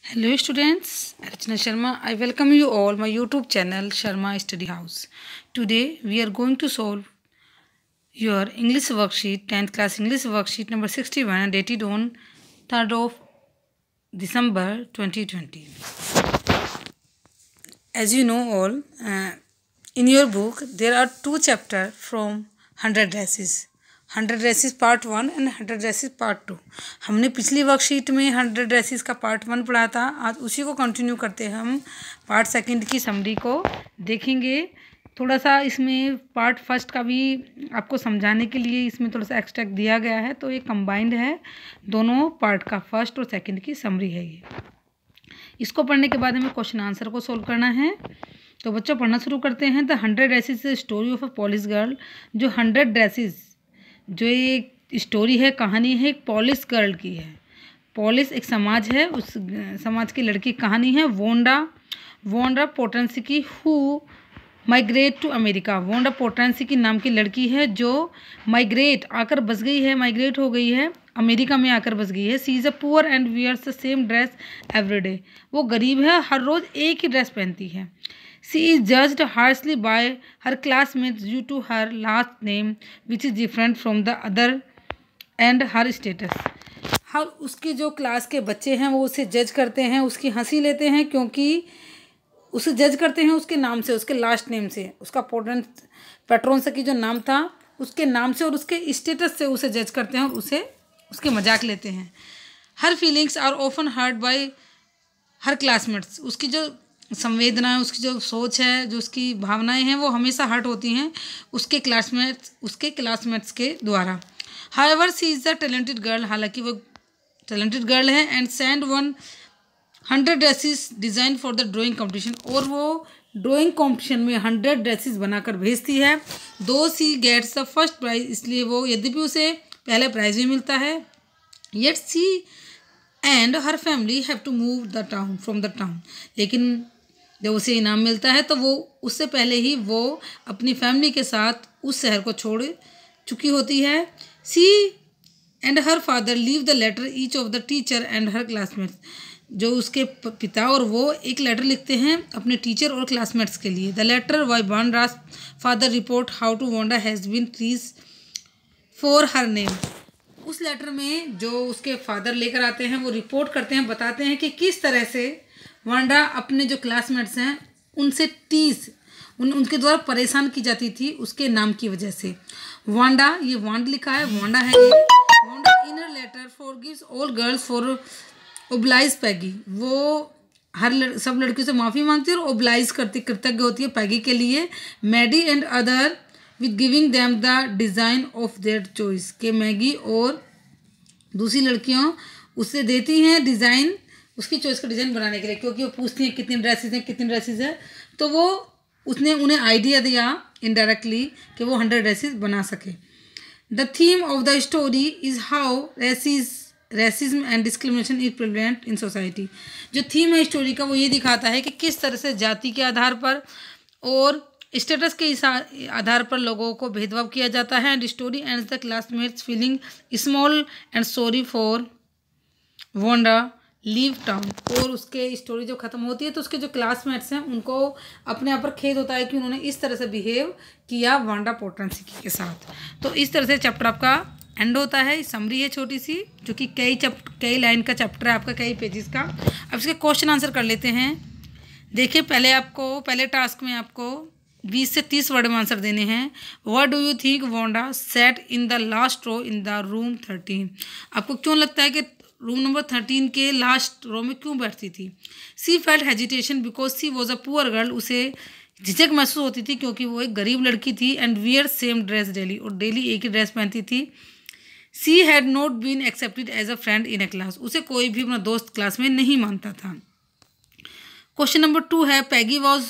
Hello students, Archana Sharma. I welcome you all my YouTube channel Sharma Study House. Today we are going to solve your English worksheet 10th class English worksheet number 61 dated on 3rd of December 2020. As you know all, in your book there are two chapters from 100 dresses. 100 dresses part 1 and 100 dresses part 2. हमने पिछली worksheet में 100 dresses का part 1 पढ़ा था. आज उसी को continue करते हैं. हम पार्ट सेकंड की समरी को देखेंगे. थोड़ा सा इसमें पार्ट फर्स्ट का भी आपको समझाने के लिए इसमें थोड़ा सा एक्सट्रैक्ट दिया गया है, तो ये कंबाइंड है दोनों पार्ट का, फर्स्ट और सेकंड की समरी है ये. इसको पढ़ने के बाद हमें क्वेश्चन आंसर को सोल्व करना है. तो बच्चों पढ़ना शुरू करते हैं. The 100 dresses story of a polish girl. जो 100 ड्रेसेस जो एक स्टोरी है, कहानी है, एक पॉलिश गर्ल की है. पॉलिश एक समाज है, उस समाज की लड़की कहानी है. Wanda Petronski who migrate to America. Wanda Petronski नाम की लड़की है जो माइग्रेट आकर बस गई है, माइग्रेट हो गई है, अमेरिका में आकर बस गई है. She is a poor and wears the same dress everyday. वो गरीब है, हर रोज़ एक ही ड्रेस पहनती है. She is judged harshly by her classmates due to her last name, which is different from the other, and her status. हर उसके जो class के बच्चे हैं वो उसे जज करते हैं, उसकी हंसी लेते हैं, क्योंकि उसे जज करते हैं उसके नाम से, उसके लास्ट नेम से. उसका पेट्रोन से की जो नाम था उसके नाम से और उसके स्टेटस से उसे जज करते हैं और उसे उसके मजाक लेते हैं. Her feelings are often hurt by her classmates. उसकी जो संवेदनाएं, उसकी जो सोच है, जो उसकी भावनाएं हैं, वो हमेशा हर्ट होती हैं उसके क्लासमेट्स के द्वारा. However she is the talented girl. हालांकि वो टैलेंटेड गर्ल है. And send 100 dresses design for the drawing competition. और वो ड्राइंग कंपटीशन में 100 ड्रेसेस बनाकर भेजती है. Though she gets the first prize. इसलिए वो यद्यपि उसे पहला प्राइज भी मिलता है, yet she and her family have to move the town from the town. लेकिन जब उसे इनाम मिलता है तो वो उससे पहले ही वो अपनी फैमिली के साथ उस शहर को छोड़ चुकी होती है. She and her father leave the letter each of the teacher and her classmates. जो उसके पिता और वो एक लेटर लिखते हैं अपने टीचर और क्लासमेट्स के लिए. The letter why Wanda's father report how to Wanda has been ट्रीज फॉर हर नेम. उस लेटर में जो उसके फादर लेकर आते हैं वो रिपोर्ट करते हैं, बताते हैं कि किस तरह से वांडा अपने जो क्लासमेट्स हैं उनसे उनके द्वारा परेशान की जाती थी उसके नाम की वजह से. वांडा, ये वांड लिखा है, वांडा है ये. Wanda in a letter forgives all girls for oblige Peggy. वो सब लड़कियों से माफ़ी मांगती है और ओब्लाइज कृतज्ञ होती है पैगी के लिए. Maddie and other with giving them the design of their choice. के मैगी और दूसरी लड़कियों उससे देती हैं डिज़ाइन, उसकी चॉइस का डिज़ाइन बनाने के लिए, क्योंकि वो पूछती हैं कितनी ड्रेसेस हैं. तो वो उसने उन्हें आइडिया दिया इनडायरेक्टली कि वो 100 ड्रेसेस बना सके. The theme of the story is how racism and discrimination is prevalent in society. जो थीम है स्टोरी का वो ये दिखाता है कि किस तरह से जाति के आधार पर और स्टेटस के आधार पर लोगों को भेदभाव किया जाता है. And story ends the classmates feeling small and sorry for Wanda leave town. और उसके स्टोरी जो ख़त्म होती है तो उसके जो क्लासमेट्स हैं उनको अपने आप पर खेद होता है कि उन्होंने इस तरह से बिहेव किया वांडा पोर्टेंसी के साथ. तो इस तरह से चैप्टर आपका एंड होता है. समरी है छोटी सी, जो कि कई लाइन का चैप्टर है आपका, कई पेजेस का. अब इसके क्वेश्चन आंसर कर लेते हैं. देखिए पहले टास्क में आपको 20 से 30 वर्ड में आंसर देने हैं. What do you think Wanda sat in the last row in the room 13. आपको क्यों लगता है कि रूम नंबर 13 के लास्ट रो में क्यों बैठती थी. She felt hesitation because she was a poor girl. उसे झिझक महसूस होती थी क्योंकि वो एक गरीब लड़की थी. And wear same dress daily. और डेली एक ही ड्रेस पहनती थी. She had not been accepted as a friend in a class. उसे कोई भी अपना दोस्त क्लास में नहीं मानता था. क्वेश्चन नंबर 2 है Peggy was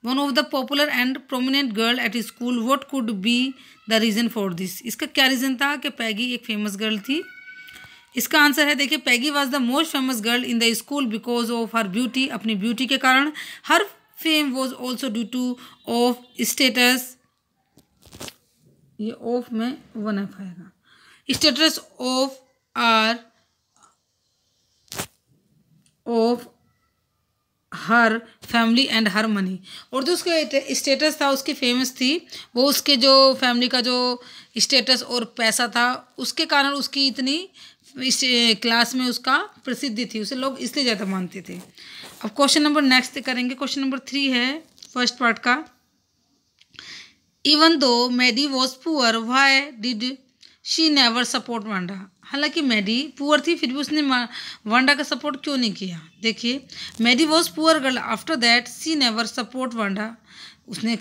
one of the popular and prominent girl at school. What could be the reason for this. इसका क्या रीज़न था कि पैगी एक फेमस गर्ल थी. इसका आंसर है, देखिए, Peggy was the most famous girl in the school because of her beauty. अपनी ब्यूटी के कारण. Her fame was also due to of status. ये ऑफ में 1F आएगा. Status of her family and her money. और जो उसके status था, उसकी फेमस थी, वो उसके जो फैमिली का जो स्टेटस और पैसा था उसके कारण उसकी इतनी इस क्लास में उसका प्रसिद्धि थी, उसे लोग इसलिए ज़्यादा मानते थे। अब क्वेश्चन नंबर नेक्स्ट करेंगे। क्वेश्चन नंबर 3 है फर्स्ट पार्ट का। Even though Maddie was poor why did she never support Wanda. हालांकि मैडी पुअर थी फिर भी उसने वांडा का सपोर्ट क्यों नहीं किया। देखिए, Maddie was poor girl after that she never support Wanda. उसने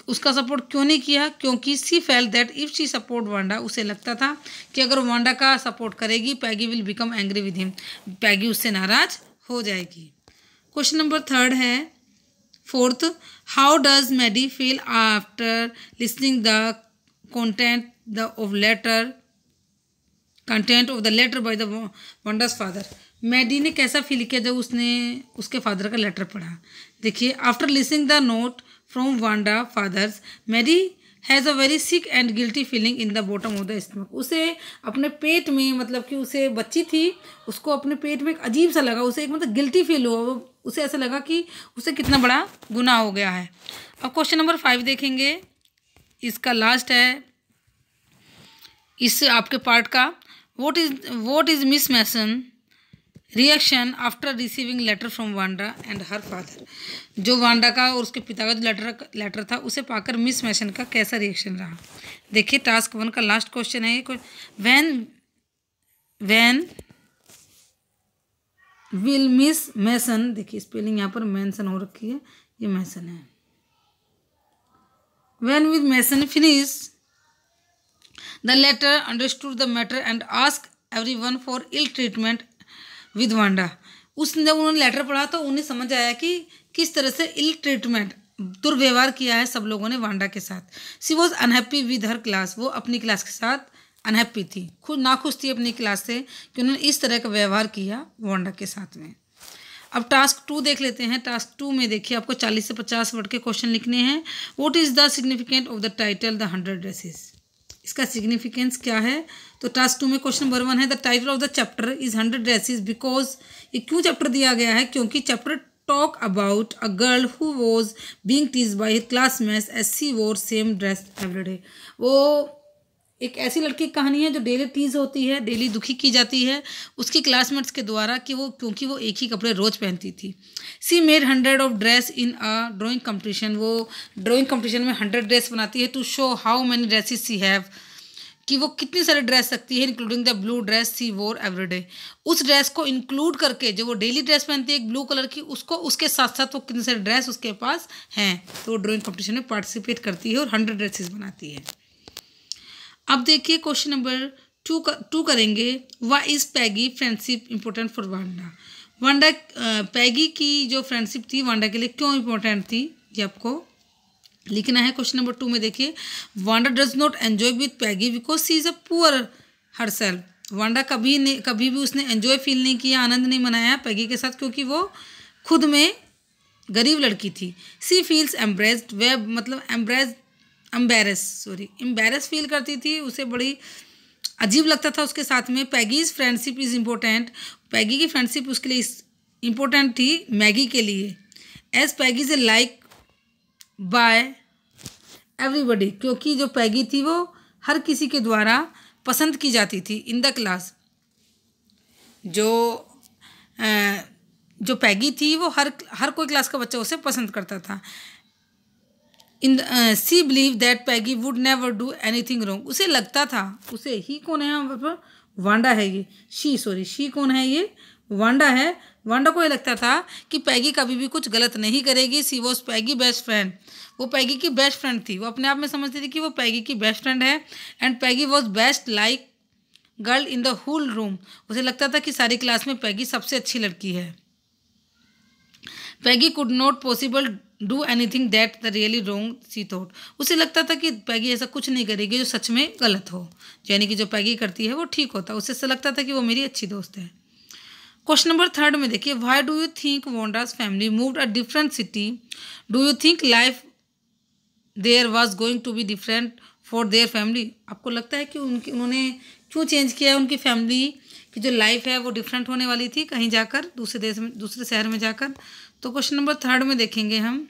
उसका सपोर्ट क्यों नहीं किया, क्योंकि she felt that if she support Wanda, उसे लगता था कि अगर वांडा का सपोर्ट करेगी Peggy will become angry with him, Peggy उससे नाराज हो जाएगी। क्वेश्चन नंबर 3 है fourth. How does Maddie feel after listening the content of letter by the Wanda's father. Maddie ने कैसा फील किया जब उसने उसके फादर का लेटर पढ़ा। देखिए, after listening the note from Wanda father's Maddie has a very sick and guilty feeling in the bottom of the stomach. उसे अपने पेट में, मतलब कि उसे बच्ची थी, उसको अपने पेट में एक अजीब सा लगा, उसे एक मतलब गिल्टी फील हुआ, उसे ऐसा लगा कि उसे कितना बड़ा गुनाह हो गया है। अब क्वेश्चन नंबर 5 देखेंगे, इसका लास्ट है इस आपके पार्ट का। What is Miss Mason reaction after receiving letter from Wanda and her father. जो वांडा का और उसके पिता का जो लेटर था उसे पाकर मिस मैसन का कैसा रिएक्शन रहा। देखिए, टास्क 1 का लास्ट क्वेश्चन है। व्हेन विल मिस मैसन, देखिए स्पेलिंग यहाँ पर मेंशन हो रखी है, ये मैसन है। When will Mason finish the letter understood the matter and ask everyone for ill treatment with Wanda. उसने जब उन्होंने लेटर पढ़ा तो उन्हें समझ आया कि किस तरह से इल ट्रीटमेंट, दुर्व्यवहार किया है सब लोगों ने वांडा के साथ। She was unhappy with her class, वो अपनी क्लास के साथ अनहैप्पी थी, खुद नाखुश थी अपनी क्लास से कि उन्होंने इस तरह का व्यवहार किया वांडा के साथ में। अब टास्क 2 देख लेते हैं। टास्क 2 में देखिए आपको 40 से 50 वर्ड के क्वेश्चन लिखने हैं। What is the significant of the title the 100 dresses. इसका सिग्निफिकेंस क्या है। तो टास्क 2 में क्वेश्चन नंबर 1 है the title of the chapter is 100 dresses because. ये क्यों चैप्टर दिया गया है, क्योंकि chapter talk about a girl who was being teased by her classmates as she wore same dress every day. वो एक ऐसी लड़की की कहानी है जो डेली टीज होती है, डेली दुखी की जाती है उसकी क्लासमेट्स के द्वारा कि वो क्योंकि वो एक ही कपड़े रोज पहनती थी। She made 100 of dress in a drawing competition. वो ड्राइंग कंपटीशन में 100 ड्रेस बनाती है to show how many dresses she have, कि वो कितनी सारी ड्रेस रखती है, including the blue dress she wore every day. उस ड्रेस को इंक्लूड करके जो वो डेली ड्रेस पहनती है एक ब्लू कलर की, उसको उसके साथ साथ वो कितनी सारी ड्रेस उसके पास हैं, तो वो ड्राइंग कंपटीशन में पार्टिसिपेट करती है और 100 ड्रेसेस बनाती है। अब देखिए क्वेश्चन नंबर 2 करेंगे। Why is Peggy friendship important for Wanda. Wanda Peggy की जो फ्रेंडशिप थी वांडा के लिए क्यों इंपॉर्टेंट थी, ये आपको लिखना है। क्वेश्चन नंबर 2 में देखिए, Wanda does not enjoy with Peggy because she is a poor herself. Wanda कभी भी उसने एंजॉय फील नहीं किया, आनंद नहीं मनाया पैगी के साथ, क्योंकि वो खुद में गरीब लड़की थी। सी फील्स एम्ब्रेस्ड, वे मतलब एम्बेरस फील करती थी, उसे बड़ी अजीब लगता था उसके साथ में। Peggy's friendship is important, Peggy की फ्रेंडशिप उसके लिए इम्पोर्टेंट थी मैगी के लिए। As Peggy is a like by everybody, क्योंकि जो पैगी थी वो हर किसी के द्वारा पसंद की जाती थी इन द क्लास। जो पैगी थी वो हर कोई क्लास का बच्चा उसे पसंद करता था। She believe that Peggy would never do anything wrong. उसे लगता था, उसे ही कौन है यहाँ पर, वांडा है ये, शी कौन है, ये वांडा है। वांडा को ये लगता था कि पैगी कभी भी कुछ गलत नहीं करेगी। She was Peggy best friend, वो पैगी की बेस्ट फ्रेंड थी, वो अपने आप में समझती थी कि वो पैगी की बेस्ट फ्रेंड है। And Peggy was best like girl in the whole room, उसे लगता था कि सारी क्लास में पैगी सबसे अच्छी लड़की है। Peggy could not possible do anything that the really wrong she thought. उसे लगता था कि पैगी ऐसा कुछ नहीं करेगी जो सच में गलत हो, यानी कि जो पैगी करती है वो ठीक होता। उसे ऐसा लगता था कि वो मेरी अच्छी दोस्त है। क्वेश्चन नंबर 3 में देखिए, why do you think Wanda's family moved a different city. Do you think life there was going to be different for their family. आपको लगता है कि उन्होंने क्यों चेंज किया है उनकी फैमिली कि जो लाइफ है वो डिफरेंट होने वाली थी कहीं जाकर, दूसरे देश में, दूसरे शहर में जाकर। तो क्वेश्चन नंबर 3 में देखेंगे हम,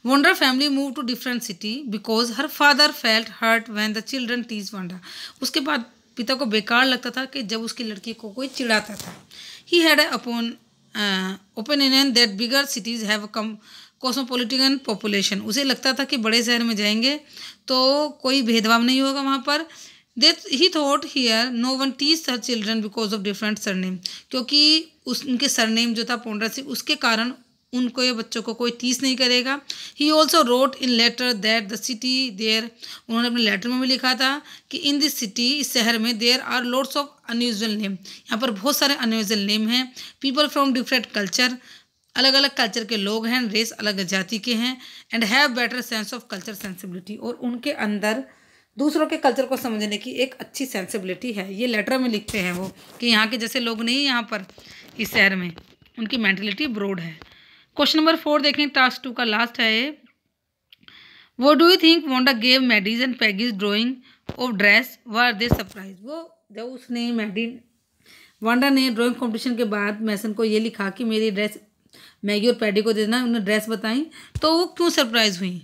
Wanda family moved to different city because her father felt hurt when the children teased Wanda. उसके बाद पिता को बेकार लगता था कि जब उसकी लड़की को कोई चिढ़ाता था। He had upon opinion that bigger cities have a cosmopolitan population. उसे लगता था कि बड़े शहर में जाएंगे तो कोई भेदभाव नहीं होगा वहाँ पर। That he thought here no one teased her children because of different surname. क्योंकि उनके सरनेम जो था पोंड्रा से, उसके कारण उनको ये बच्चों को कोई टीस नहीं करेगा। He also wrote in letter that the city there, उन्होंने अपने लेटर में भी लिखा था कि इन दिस सिटी, इस शहर में, there are lots of unusual name, यहाँ पर बहुत सारे अनयूजुअल नेम हैं। पीपल फ्रॉम डिफरेंट कल्चर, अलग अलग कल्चर के लोग हैं, रेस अलग जाति के हैं। And have better sense of culture sensibility, और उनके अंदर दूसरों के कल्चर को समझने की एक अच्छी सेंसिबिलिटी है। ये लेटर में लिखते हैं वो कि यहाँ के जैसे लोग नहीं, यहाँ पर इस शहर में उनकी मेंटलिटी ब्रॉड है। क्वेश्चन नंबर 4 देखें, टास्क 2 का लास्ट है। वो do you think Wanda gave Maddie's and Peggy's drawing of dress, were they surprise. वो जब उसने वांडा ने ड्राइंग कंपटीशन के बाद मैसन को ये लिखा कि मेरी ड्रेस मैगी और पैडी को दे देना, उन्हें ड्रेस बताई, तो वो क्यों सरप्राइज हुई।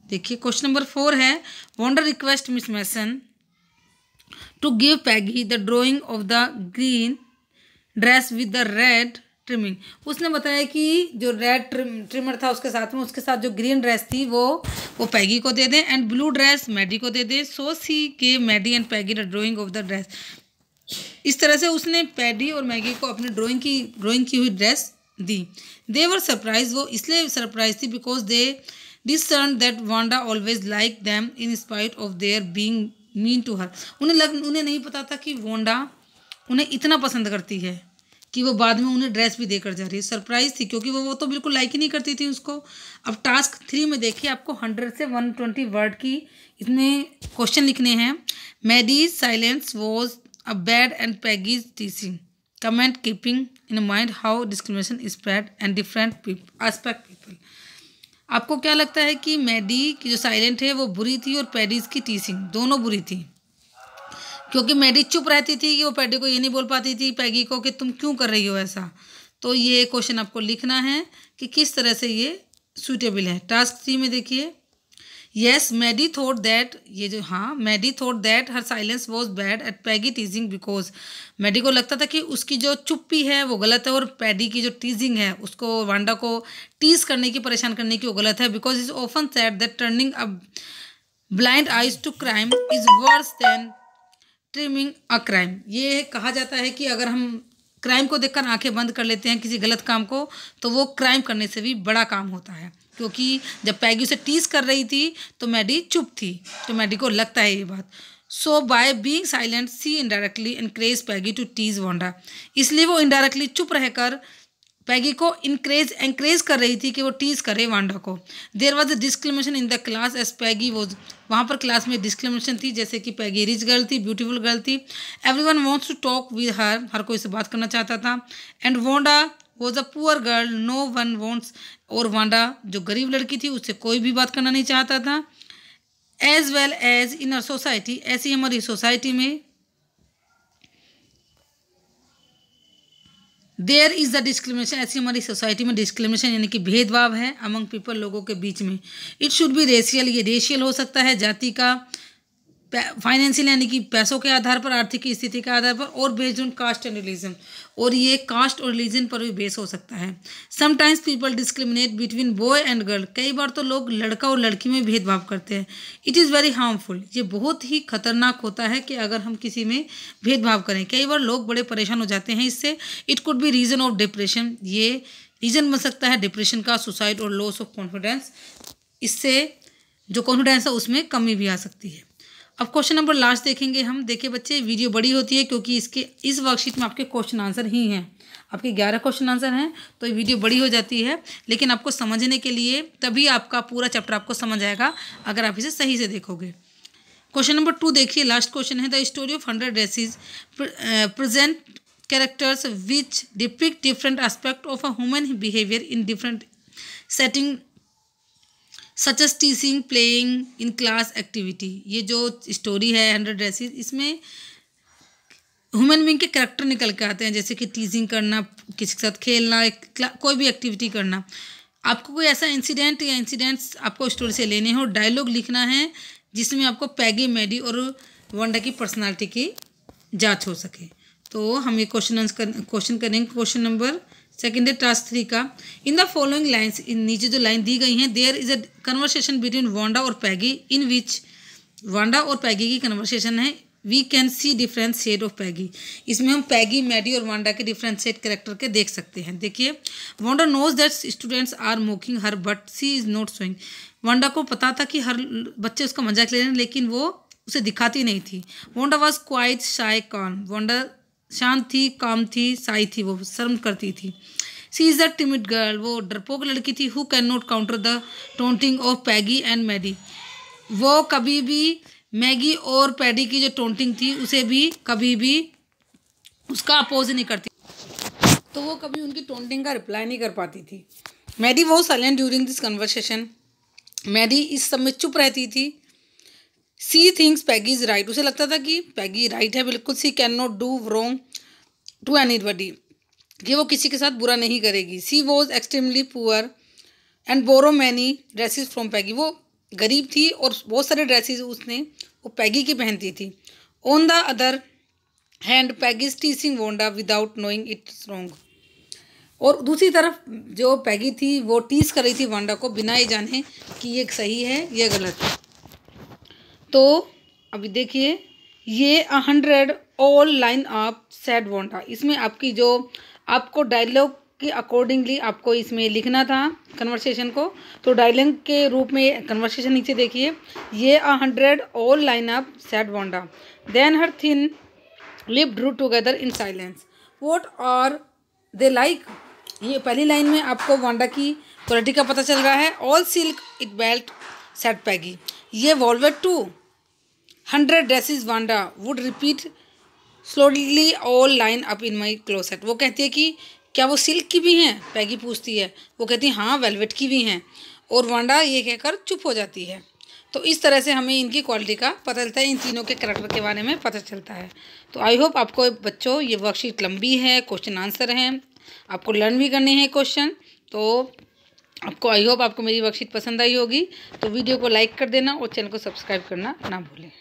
देखिए क्वेश्चन नंबर 4 है, Wanda request Miss Mason to give Peggy the drawing of the green dress with the red trimming. उसने बताया कि जो रेड ट्रिमर था उसके साथ में, उसके साथ जो ग्रीन ड्रेस थी वो पैगी को दे दें, एंड ब्लू ड्रेस मैडी को दे दें। सो सी के Maddie and Peggy the drawing of the dress. इस तरह से उसने पैडी और मैगी को अपनी ड्राइंग की हुई dress the. They were surprise, वो इसलिए सरप्राइज थी because they discern that Wanda always like them in spite of their being mean to her. उन्हें नहीं पता था कि वांडा उन्हें इतना पसंद करती है कि वो बाद में उन्हें ड्रेस भी देकर जा रही है। सरप्राइज थी क्योंकि वो तो बिल्कुल लाइक ही नहीं करती थी उसको। अब टास्क 3 में देखिए, आपको 100 से 120 वर्ड की इसमें क्वेश्चन लिखने हैं। Maddie's silence was a bad and Peggy's teaching, comment keeping in mind how discrimination spread and different aspect people. आपको क्या लगता है कि मैडी की जो साइलेंट है वो बुरी थी और पैडीज की टीचिंग दोनों बुरी थी, क्योंकि मैडी चुप रहती थी कि वो पैडी को ये नहीं बोल पाती थी पैगी को कि तुम क्यों कर रही हो ऐसा। तो ये क्वेश्चन आपको लिखना है कि किस तरह से ये सूटेबल है। टास्क 3 में देखिए, येस मैडी थॉट दैट, ये जो Maddie thought that her silence was bad at Peggy teasing because, Maddie को लगता था कि उसकी जो चुप्पी है वो गलत है और पैडी की जो टीजिंग है, उसको वांडा को टीज करने की, परेशान करने की, वो गलत है। Because is often said that turning a blind eyes to crime is worse than trimming a crime. ये कहा जाता है कि अगर हम क्राइम को देखकर आंखें बंद कर लेते हैं, किसी गलत काम को, तो वो क्राइम करने से भी बड़ा काम होता है। क्योंकि जब पैगी उसे टीज कर रही थी तो मैडी चुप थी, तो मैडी को लगता है ये बात। So by being silent she indirectly encourage Peggy to tease Wanda, इसलिए वो इनडायरेक्टली चुप रहकर पैगी को एंकरेज कर रही थी कि वो टीज करे वांडा को। There was a discrimination in the class as Peggy was, वहाँ पर क्लास में डिस्क्रिमिनेशन थी, जैसे कि पैगी रिच गर्ल थी, ब्यूटीफुल गर्ल थी। Everyone wants to talk with her कोई से बात करना चाहता था। And Wanda was a poor girl no one wants, और वांडा जो गरीब लड़की थी उससे कोई भी बात करना नहीं चाहता था। As well as in our society, ऐसी हमारी सोसाइटी में देयर इज़ द डिस्क्रिमिनेशन, ऐसी हमारी सोसाइटी में डिस्क्रिमिनेशन यानी कि भेदभाव है अमंग पीपल, लोगों के बीच में। इट शुड बी रेशियल, ये रेशियल हो सकता है, जाति का, फाइनेंशियल यानी कि पैसों के आधार पर, आर्थिक स्थिति के आधार पर, और based on caste and religion, और ये कास्ट और रिलीजन पर भी बेस हो सकता है। Sometimes people discriminate between boy and girl, कई बार तो लोग लड़का और लड़की में भेदभाव करते हैं। इट इज़ वेरी हार्मफुल, ये बहुत ही खतरनाक होता है कि अगर हम किसी में भेदभाव करें। कई बार लोग बड़े परेशान हो जाते हैं इससे। It could be reason of depression, ये रीज़न बन सकता है डिप्रेशन का, सुसाइड और लॉस ऑफ कॉन्फिडेंस, इससे जो कॉन्फिडेंस है उसमें कमी भी आ सकती है। अब क्वेश्चन नंबर लास्ट देखेंगे हम। देखिए बच्चे, वीडियो बड़ी होती है क्योंकि इस वर्कशीट में आपके क्वेश्चन आंसर ही हैं, आपके 11 क्वेश्चन आंसर हैं, तो ये वीडियो बड़ी हो जाती है। लेकिन आपको समझने के लिए तभी आपका पूरा चैप्टर आपको समझ आएगा अगर आप इसे सही से देखोगे। क्वेश्चन नंबर 2 देखिए, लास्ट क्वेश्चन है। The story of 100 dresses present characters which depict different aspect of a human behaviour in different setting such as teaching, playing, in class activity. ये जो स्टोरी है 100 ड्रेसेस, इसमें ह्यूमन बीइंग के character निकल के आते हैं, जैसे कि टीजिंग करना, किसी के साथ खेलना, कोई भी एक्टिविटी करना। आपको कोई ऐसा इंसिडेंट या इंसिडेंट्स आपको स्टोरी से लेने हो, डायलॉग लिखना है जिसमें आपको पैगी, मैडी और वांडा की पर्सनालिटी की जांच हो सके। तो हम ये क्वेश्चन करेंगे। क्वेश्चन नंबर सेकेंड है टास्क 3 का। इन द फॉलोइंग लाइन्स, इन नीचे जो लाइन दी गई हैं, there is a conversation between Wanda और पैगी इन विच, वांडा और पैगी की कन्वर्सेशन है, we can see different shade of Peggy. इसमें हम पैगी, मैडी और वांडा के डिफरेंट शेड कैरेक्टर के देख सकते हैं। देखिए, Wanda knows that students are mocking her but she is not showing. Wanda को पता था कि हर बच्चे उसका मजाक ले रहे हैं, लेकिन वो उसे दिखाती नहीं थी। वांडा वॉज क्वाइट शाय काम, वांडा शांत थी, काम थी, साई थी, वो शर्म करती थी। She is a timid girl, वो डरपोक लड़की थी। Who can not counter the taunting of Peggy and Maddie, वो कभी भी मैगी और पैडी की जो टोंटिंग थी उसे भी कभी भी उसका अपोज नहीं करती, तो वो कभी उनकी टोंटिंग का रिप्लाई नहीं कर पाती थी। Maddie was silent during this conversation, Maddie इस सब में चुप रहती थी। She things Peggy is right, उसे लगता था कि पैगी राइट है बिल्कुल। She can not do wrong to anybody, कि वो किसी के साथ बुरा नहीं करेगी। She was extremely poor and borrow many dresses from Peggy, वो गरीब थी और बहुत सारे ड्रेसेस उसने वो पैगी की पहनती थी। On the other hand Peggy is teaching Wanda without knowing it's wrong, और दूसरी तरफ जो पैगी थी वो टीज कर रही थी वांडा को बिना ये जाने कि ये सही है ये गलत है। तो अभी देखिए, ये 100 all line up said Wanda, इसमें आपकी जो आपको डायलॉग के अकॉर्डिंगली आपको इसमें लिखना था कन्वर्सेशन को। तो डायलॉग के रूप में कन्वर्सेशन नीचे देखिए, ये 100 all line up said Wanda, then her thin lip drew together in silence, what are they like. ये पहली लाइन में आपको वांडा की क्वालिटी का पता चल रहा है। All silk it belt said Peggy, ये velvet too 100 dresses Wanda would repeat slowly all line up in my closet, वो कहती है कि क्या वो सिल्क की भी हैं, पैगी पूछती है। वो कहती है हाँ वेलवेट की भी हैं, और वांडा ये कहकर चुप हो जाती है। तो इस तरह से हमें इनकी क्वालिटी का पता चलता है, इन तीनों के करैक्टर के बारे में पता चलता है। तो आई होप आपको बच्चों ये वर्कशीट लंबी है, क्वेश्चन आंसर हैं, आपको लर्न भी करने हैं क्वेश्चन। तो आपको आई होप आपको मेरी वर्कशीट पसंद आई होगी। तो वीडियो को लाइक कर देना और चैनल को सब्सक्राइब करना ना भूलें।